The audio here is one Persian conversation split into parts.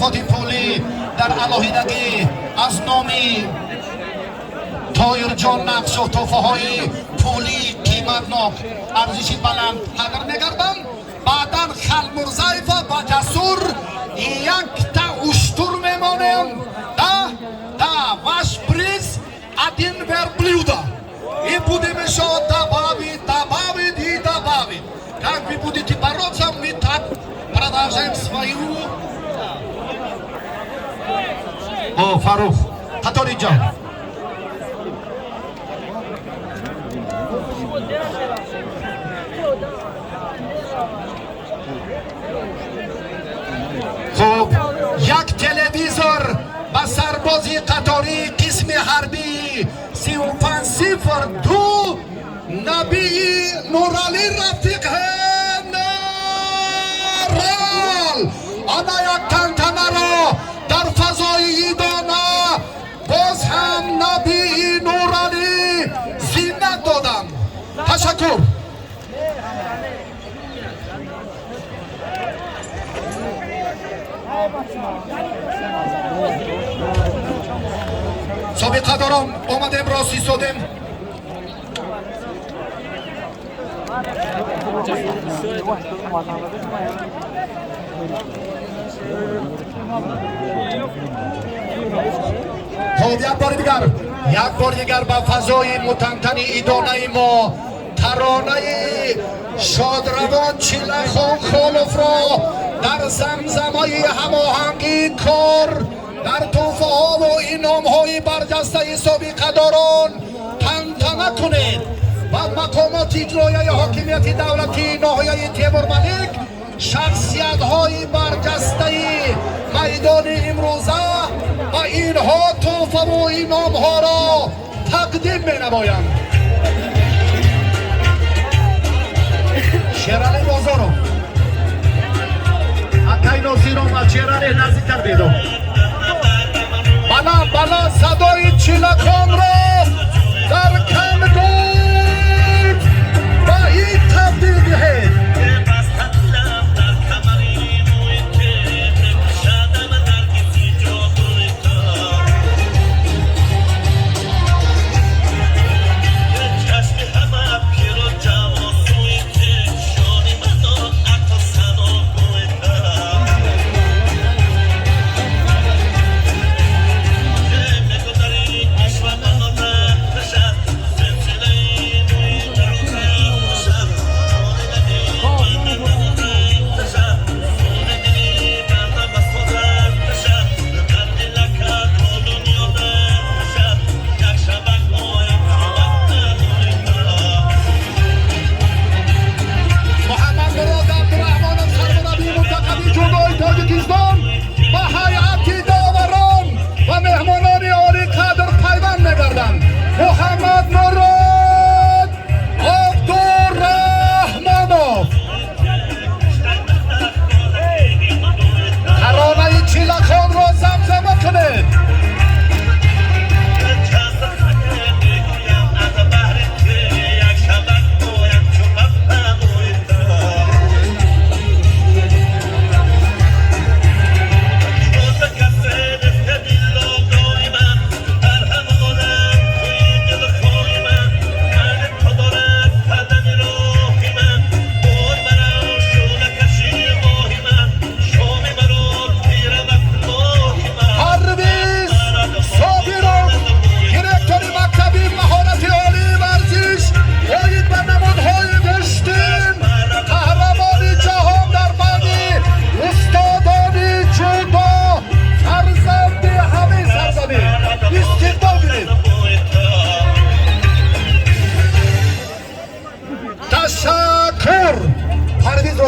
مکافات پولی در علاهیدگی از نامی طاهر جان نقش و تحفه های پولی قیمتناک ارزشی بلند تقدیم می‌گردم. بعداً خلمرزای و با جسور یک تا اشتر میمانیم دا واش پریز один верблюда. И будем еще добавить. Как вы будете бороться, мы так продолжаем свою. О, Фарух, который джан. خب یک تلویزور با سربازی قطاری قسم حربی 3502 نبی نورالی رفیق نرال آنا یک تنتنه را در فضای ایدانه باز هم نبی نورالی زینت دادم. تشکر. سابقه دارم آمدیم راستی سادم. خب یک بار دیگر با فضای متنتنی ایدانه ما ترانه شادروان چیلخان خالف را در زمزمه هماهنگی کار در توفه ها و اینام های برجسته سابقه داران تنتنه کنید و مقامات اجرایی حاکمیت دولتی ناحیه تیمورملک شخصیت های برجسته میدان امروزه و اینها توفه و اینام ها را تقدیم می نمایند. شیرالی بازارو اکای نوزیرم از شیرالی نزدیکتر بیدو. بالا صدای چیلکان را در کمگود با این تبدیل دهید.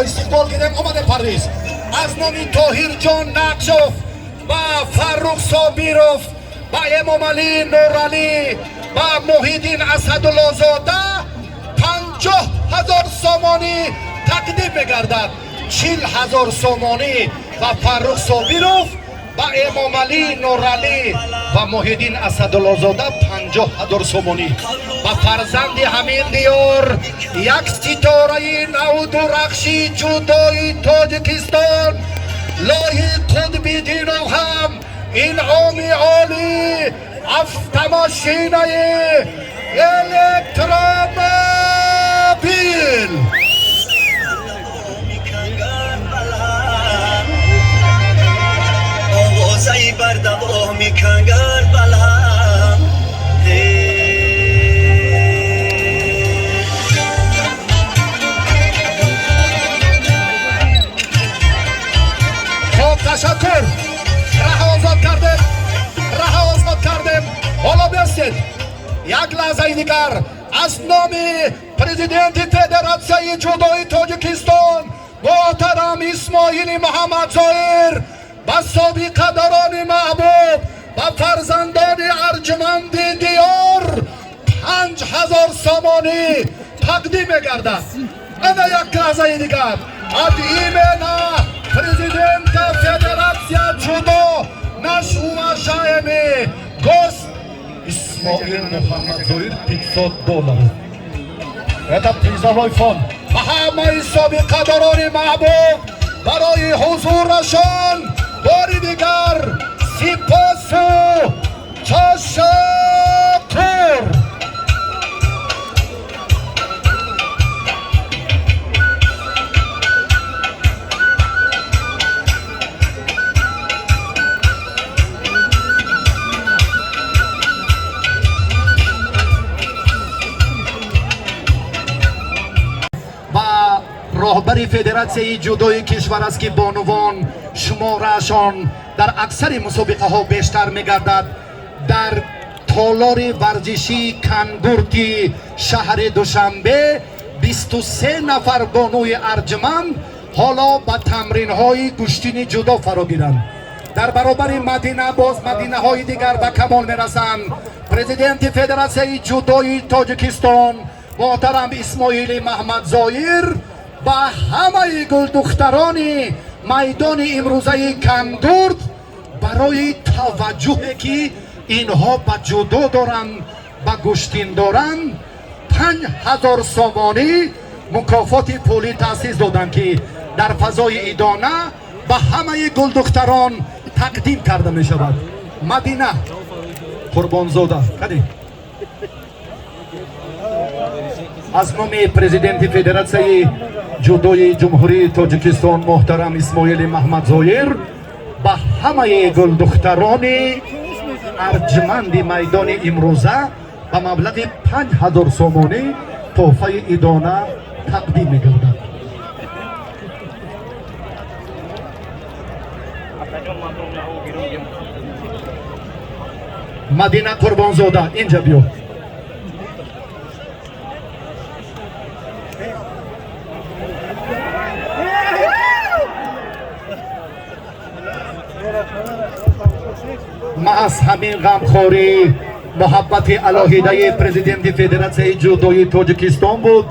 استقبال کردیم آمده پرویز از نام طاهر جان نقشوف و فرخ صابیروف و امام علی نورالی و محیدین اسدالله زاده 50,000 سامانی تقدیم می‌گردد. 40,000 سامانی و فرخ صابیروف و امام علی نورالی و محیدین اسدالله زاده 50,000 سامانی و فرزند همین دیار یک ستاره نو درخشی جدای تاجیکستان لایق قطب دین انعام عالی автомашинае электромобил آوازه‌ای بر دوام کنگر بلند خب تشکر رها آزاد کردیم حالا بیستید یک لحظه دیگر از نام پرزیدنت فدراسیون جودوی تاجیکستان محترم اسماعیل محمد ظاهر با سابقه‌داران محبوب و فرزندان ارجمند دیار 5000 سامانی تقدیم گردد. اما یک لحظه دیگر از ایمنا پرزیدنت فدراسیون جودو نشوما شایمی گوست اسماعیل محمد ظاهر $500. Это призовой фонд. و همه سابقه‌داران محبوب برای حضورشان باری دیگر سپاس و تشکر. راهبر فدراسیون جودوی کشور است که بانوان شمارهشان در اکثر مسابقه ها بیشتر میگردد. در تالار ورزشی کنگورتی شهر دوشنبه 23 نفر بانوی ارجمند حالا با تمرین های گشتین جودو فرا گیرند. در برابر مدینه باز مدینه های دیگر به کمال میرسند. پرزیدنت فدراسیون جودوی تاجیکستان محترم اسماعیل محمد ظاهر با همه گلدختران میدان امروزه کنگورت برای توجهی که اینها به جودو دارند و گشتین دارند 5000 سامانی مکافات پولی تأسیس دادند که در فضای ادانه به همه گلدختران تقدیم کرده می شود. مدینه قربانزاده کدی از نام پرزیدنت فدراسیون جودوی جمهوری تاجیکستان محترم اسماعیل محمد ظاهر با همه گلدختران ارجمند میدان امروزه به مبلغ 5000 سامانی تحفه ادانه تقدیم می‌گردد. مدینه قربانزاده اینجا بیو. ما از همین غمخواری محبت الهیده پرزیدنت فدراسیون جودوی تاجیکستان بود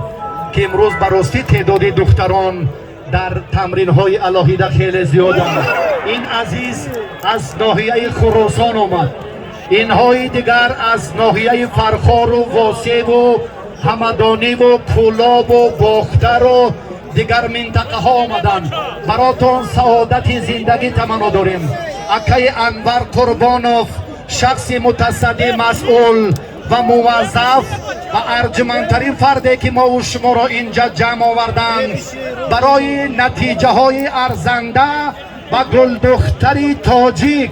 که امروز براستی تعداد دختران در تمرین های الهیده خیلی زیادند. این عزیز از ناحیه خراسان آمد، اینهای دیگر از ناحیه فرخار و واسیب و همدانی و کولاب و باختر و دیگر منطقه ها آمدند. براتون سعادت زندگی تمنا داریم. اکای انور قربانوف شخص متصدی مسئول و موظف و ارجمندترین فردی که ما و شما را اینجا جمع آوردند برای نتیجه های ارزنده و گلدختری تاجیک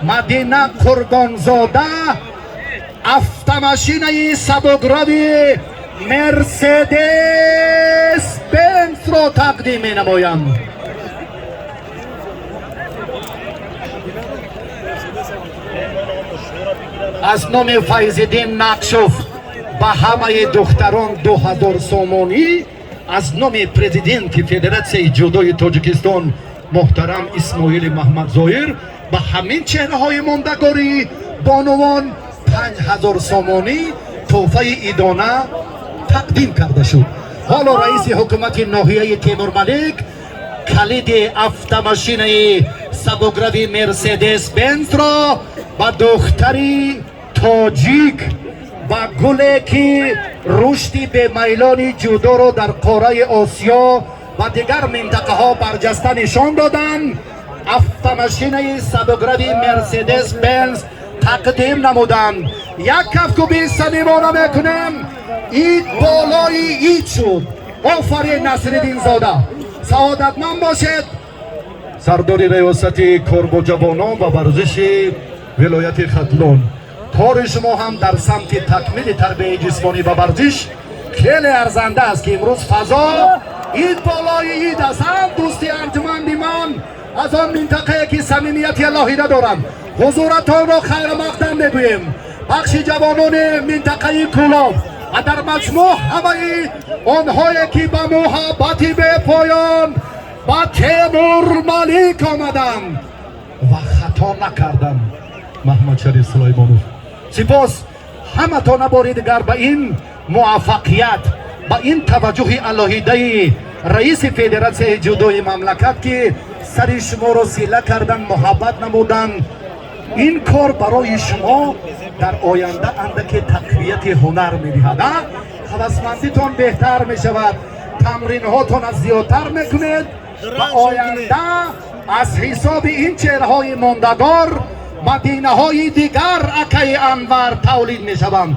مدینه قربانزاده автомашинаи сабукрови مرسدس بنز را تقدیم می‌نمایند. از نام فیض‌الدین نقشوف با همه دختران 2000 سامانی از نام پرزیدنت فدراسیون جودوی تاجیکستان محترم اسماعیل محمد ظاهر با همین چهره های ماندگاری بانوان 5000 سامانی تحفه ادانه تقدیم کرده شد. حالا رئیس حکومت ناحیه تیمورملک کلید автомашинаи سبوکروی مرسدس بنز را با دختری تاجیک و گلی که رشدی به میلان جودو را در قاره آسیا و دیگر منطقه ها برجسته نشان دادند автомашинаи сабукрави Мерседес Бенз тақдим намуданд. Як кафкуби самимона мекунем. ид болои ид шуд. офарин Насриддин зода. саодатманд бошед. сардори риёсати корбоҷавонон ва варзиши вилояти Хатлон, кори шумо ҳам дар самти такмили тарбияи ҷисмонӣ ва варзиш хеле арзанда аст ки имрӯз фазо ид болои ид ҳастанд. дӯсти анҷуманди ман аз он минтақае ки самимияти алоҳида доранд ҳузуратонро хайрамақдам мегӯем. бахши ҷавонони минтақаи Кӯлов ва дар маҷмӯъ ҳамаи онҳое ки ба муҳаббати бепоён ба Темур Малик омаданд ва хато накарданд. Маҳмадшариф Сулаймонов. сипос ҳаматона бори дигар ба ин муваффақият, ба ин таваҷҷӯҳи алоҳидаи раиси федератсияи ҷудои мамлакат ки сари шуморо сила карданд, муҳаббат намуданд. ин кор барои шумо дар оянда андаке тақвияти ҳунар медиҳад. ҳавасмандитон беҳтар мешавад, тамринҳотон зиёдтар мекунед ва оянда аз ҳисоби ин чеҳраҳои мондагор мадинаҳои дигар акаи Анвар тавлид мешаванд.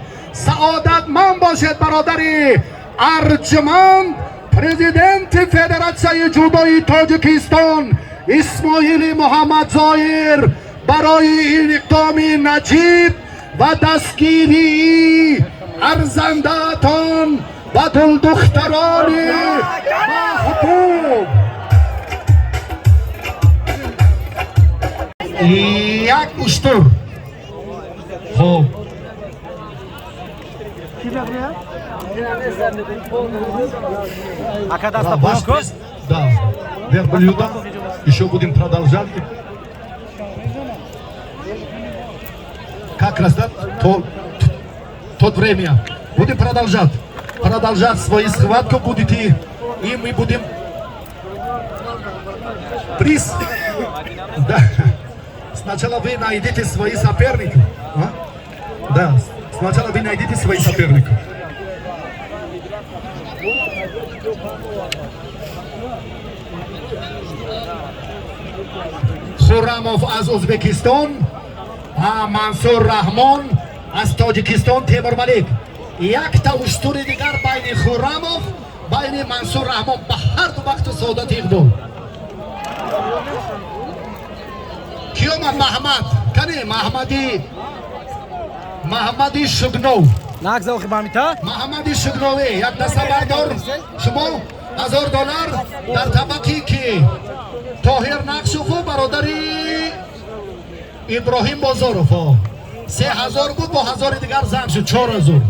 саодатманд бошед бародари арҷманд президенти федератсияи ҷудои Тоҷикистон Исмоили Муҳаммадзоир барои ин иқдоми наҷиб ва дастгирии арзандаатон ва дулдухтарони маҳбуб. як уштур. хоб А когда стопонку? да, вверх блюдо, еще будем продолжать. Как раз да, тот время. Будем продолжать свою схватку будете, и мы будем приз. Да. Сначала вы найдете свои соперники. Да, сначала вы найдете свои соперники. Хуррамов аз Узбекистон, Мансур Раҳмон аз Тоҷикистон, Темур Малик. Якта уштури дигар байни Хуррамов, байни Мансур Раҳмон ба ҳарду вақту саодати иқбол. Киёмад Маҳмад, кане Маҳмади Шугнов. Нагзал хибамита? Маҳмади Шугновӣ, як даста бардор шумо $1000 дар табақи ки Тоҳир Нақшуфу бародари Иброҳим Бозоров 3000 буд, бо 1000 дигар зам шуд 4000.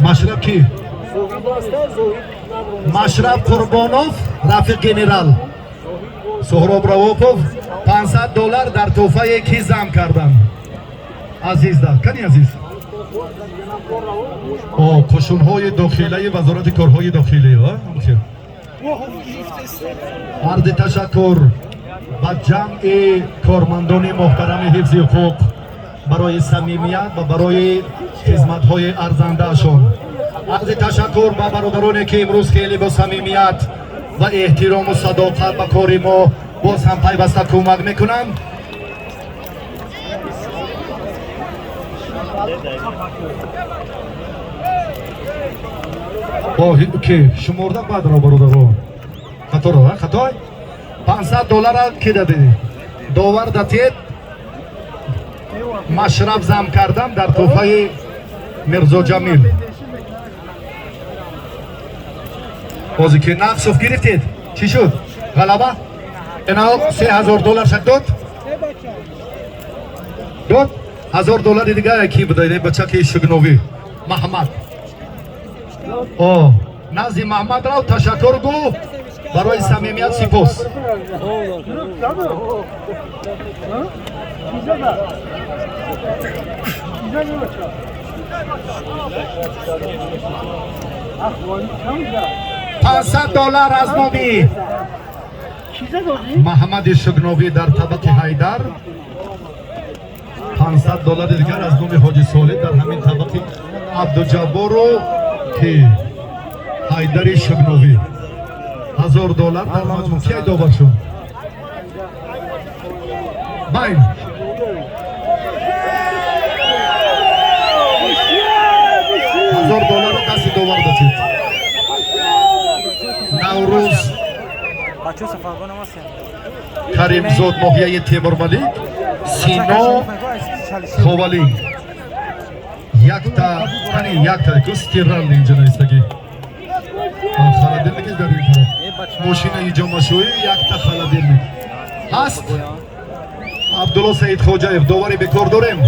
Машраб ки? Машраб Қурбонов, рафиқ генерал. Суҳроб Равопов $500 дар тӯҳфае ки зам карданд. азизда, кани азиз. қушунҳои дохилаи вазорати корҳои дохилӣ. арди ташаккур ба ҷамъи кормандони муҳтарами ҳифзи ҳуқуқ барои самимият ва барои хизматҳои арзандаашон. арди ташаккур ба бародароне ки имрӯз хеле бо самимият ва эҳтирому садоқат ба кори мо боз ҳам пайваста кӯмак мекунанд. ки шуморда бадро бародарон хаторо хатой $500 ки даде довар датед машраб зам кардам дар тӯҳфаи Мирзо Ҷамил. ҳозир ки нақшов гирифтед чӣ шуд? ғалаба ина $3000 шак дод $1000 дигар ки будаи бачаки Шугновӣ Маҳмад. назди Маҳмад рав ташаккур гӯ барои самимият сипос. $500 аз номи Маҳмади Шугновӣ дар табақи Ҳайдар, $500 дигар аз номи Ҳоҷи Солиҳ дар ҳамин табақи Абдуҷаббору ки حیدر شبنوی $1000 در مجموع کی داور شد باین $1000 دست داور داشت نوروز بچه سفرگاه نماست کریم زود ماهیه تیمور ملیک سینا خووالی یک تا کس تیران اینجا نیستگی خالدین میگه در این طرف ماشین ایجا مشوی یک تا خالدین هست عبدالله سعید خوجایف دوباره بکار داریم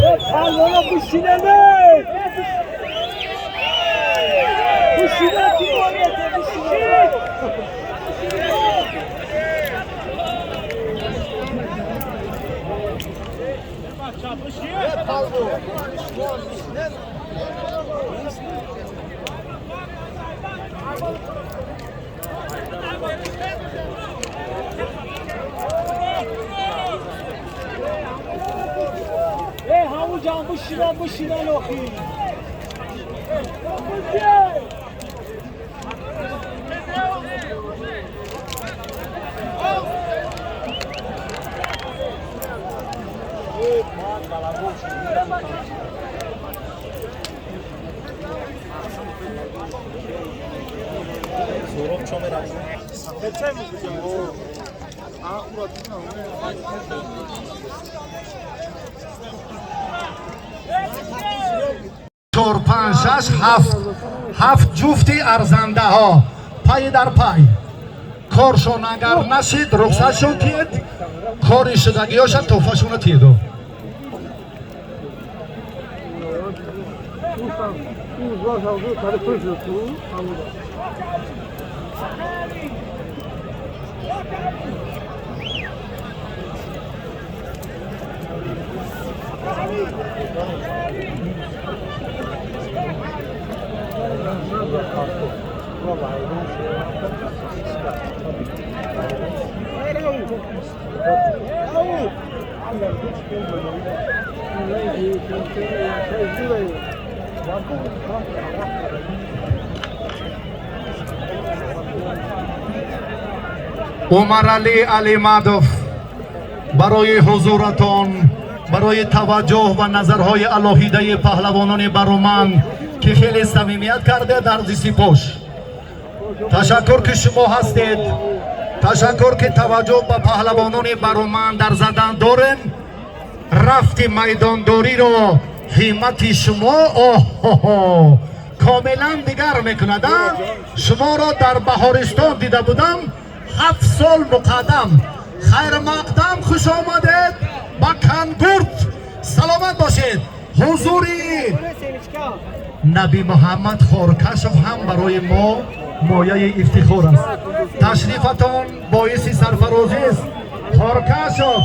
همون جان بشیدن آخی چهار پنج شش هفت جفتی ارزنده ها پای در پای کارشون اگر نشید رخصتشون تید کاری شدگی هاشن توفشون تیدو عمر علی علیمادوف برای حضورتان برای توجه و نظرهای الهیده پهلوانان برومند که خیلی صمیمیت کرده در دیسیپوش تشکر که شما هستید تشکر که توجه به پهلوانان برومند در زدن دارن رفت میدانداری رو همت شما کاملا دیگر میکند شما را در بهارستان دیده بودم 7 سال مقدم خیر مقدم خوش آمدید با کنگورت سلامت باشید حضوری نبی محمد خورکشف هم برای ما مایه افتخار است تشریفتان باعث سرفرازی است خورکشف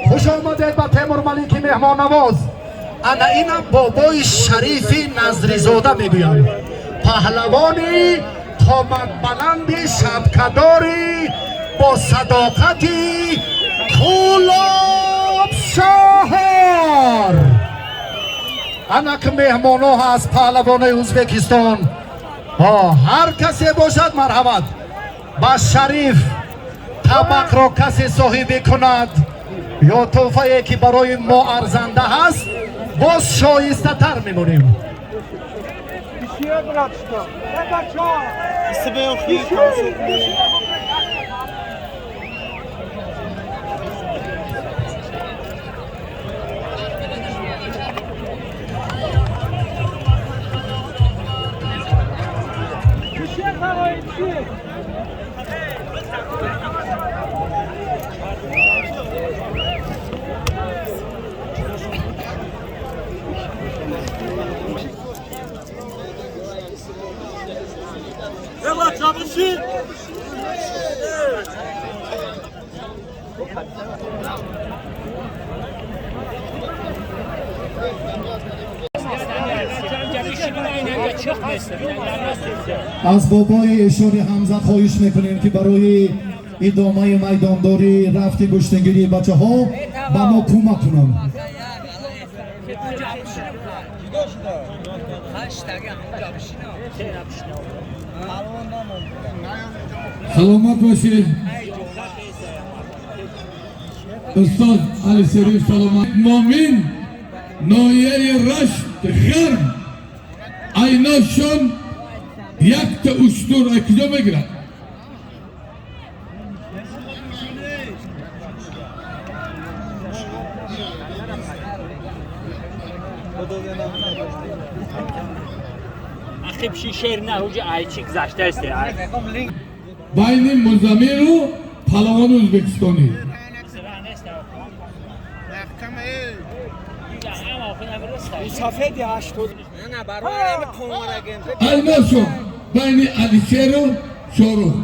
خوش آمدید با تیمور ملیک مهمان نواز انا اینم بابای شریفی نظری زاده میگویم پهلوانی قامت بلندی شبکداری با صداقتی کلاب شهر انا که مهمان ها هست پهلوان ازبکستان هر کسی باشد مرحمت با شریف طبق را کسی صاحبی کند یا توفه که برای ما ارزنده هست باز شایسته تر میمونیم از بابای اشاره حمزه خواهش میکنیم که برای ادامه میدانداری رفت گشتگیری بچه ها با ما کمک کنن. سلامت باشید. استاد علی شریف سلامت. مامین نایه رشت غرب ایناشون یک تا اشتر اکجا بگیرن. اخی بشی شیر نه هوجه ایچی گذشته است. بین مزمیر و پهلوان ازبکستانی. سفید هشتاد ایناشون بین علیشیر و شاروخ.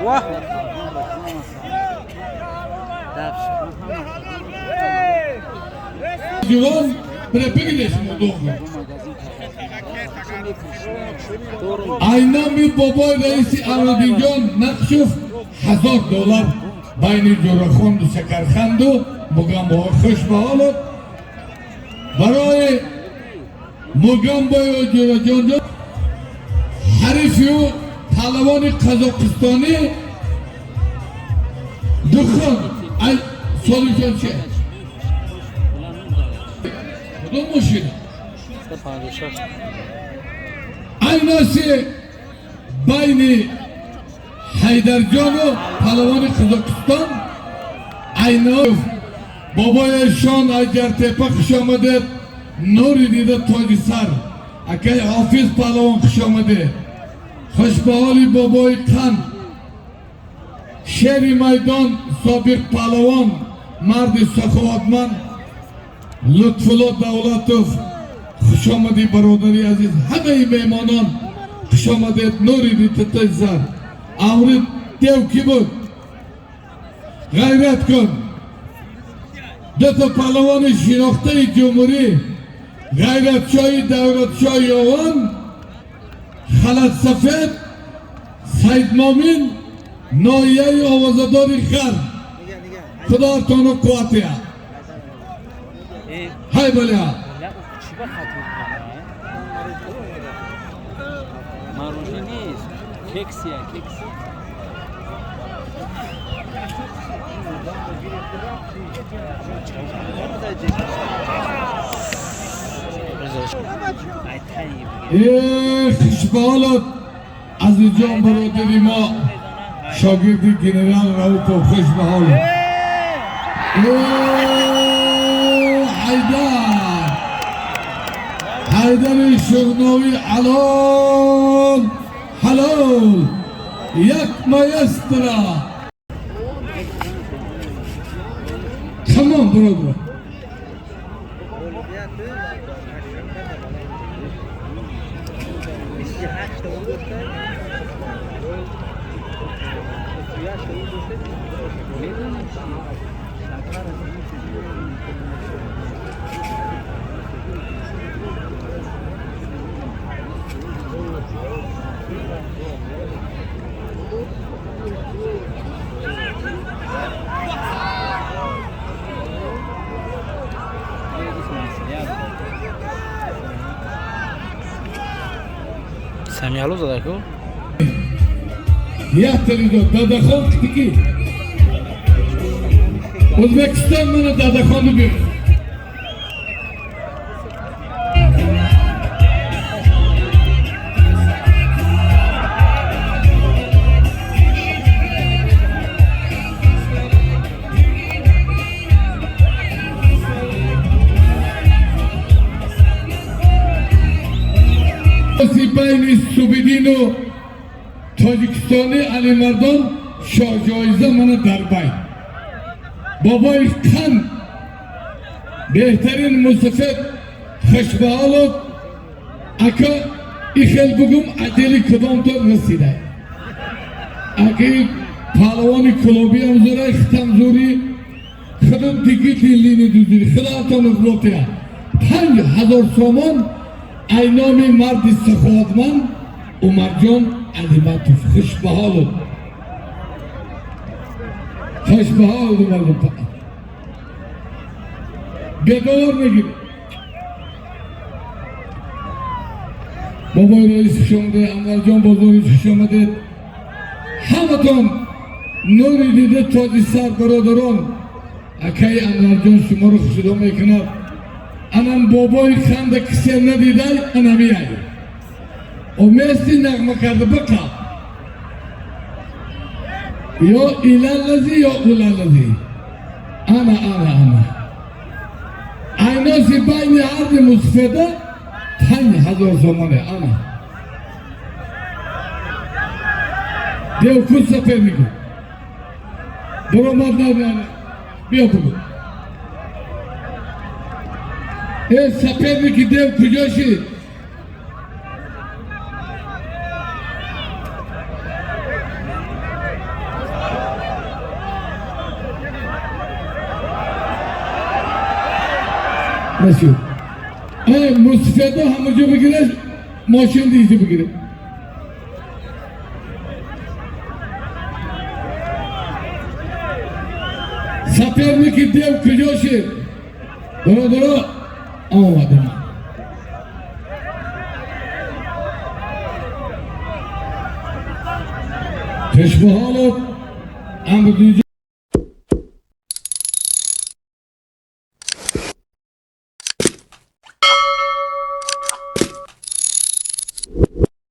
واه جوان بره بگیرش مدوغه. اینامی بابای رئیسی احمدیجان نقشف $1000 بین جورخاند و شکرخند و مگم با خوش به حالت برای مگم بای و جورجان حریفی و پهلوان قزاقستانی دخان ای سالوشان چه؟ کدوم ماشینه؟ ایناسی بین حیدرجان و پهلوان قزاقستان اینا بابایشان اگر تپه خوش آمده نوری دیده تاج سر اگر حافظ پهلوان خوش آمده خوش به حالی بابای قند شیر میدان سابق پهلوان مرد سخاوتمند لطفالله دولتوف خوش آمدی برادری عزیز همه میمانان خوش آمده نوری دیده تاج سر امرت دیو کی بود غیرت کن دو تا پهلوان شناخته جمهوری غیرت شاهی دولت شاهی آوان خلط سفید سید مامین نایه آوازداری خر خدا تانو قواتیه های بله ها ماروشی نیست ککسیه ککسی خوشبالات عزیز جان برادری ما شاگردی گنرال راوتو خوش به حالت حیدر شغناوی حلال حلال یک مایسترا تمام برادر سمیالو زده کو یک تلیدو دادخان کتیکی ازبکستان منو دادخانو بیر بین سوبیدین و تاجیکستانی علی مردان شاه جایزه منو در بین بابای قند بهترین مصفت خوشبحالات اکا ایخل بگم عدلی کدام تو رسیده اگه پهلوانی کلوبی هم زوره ختم زوری خدم تیکی تیلینی دوزوری خدا تا نفلوتیه 5000 سومان اینامی مرد سخاوتمند عمر جان علیمتوف خوش به حالت خوش به حالت عمر جان $2 نگیر بابای رئیس خوش آمده، انورجان بازاری خوش آمده. همتون نوری دیده تاج سر برادران. اکای انورجان شما رو خوشیدم میکند. انم بابای خند کسی ندیده انمی آید. و میستی نغمه کرده بکا. یا ایلان لذی یا اولان لذی. انا aynası beni ardı musfeda tane hazır zamanı ana dev kuz sefer mi ki Doromadlar bir okulu sefer mi ki dev kucaşı Nasıl? Musfeda hamıcı bugüne maşın diyece bugüne. Saperlik dev kucaşı. Dora anlamadım. Teşbih alıp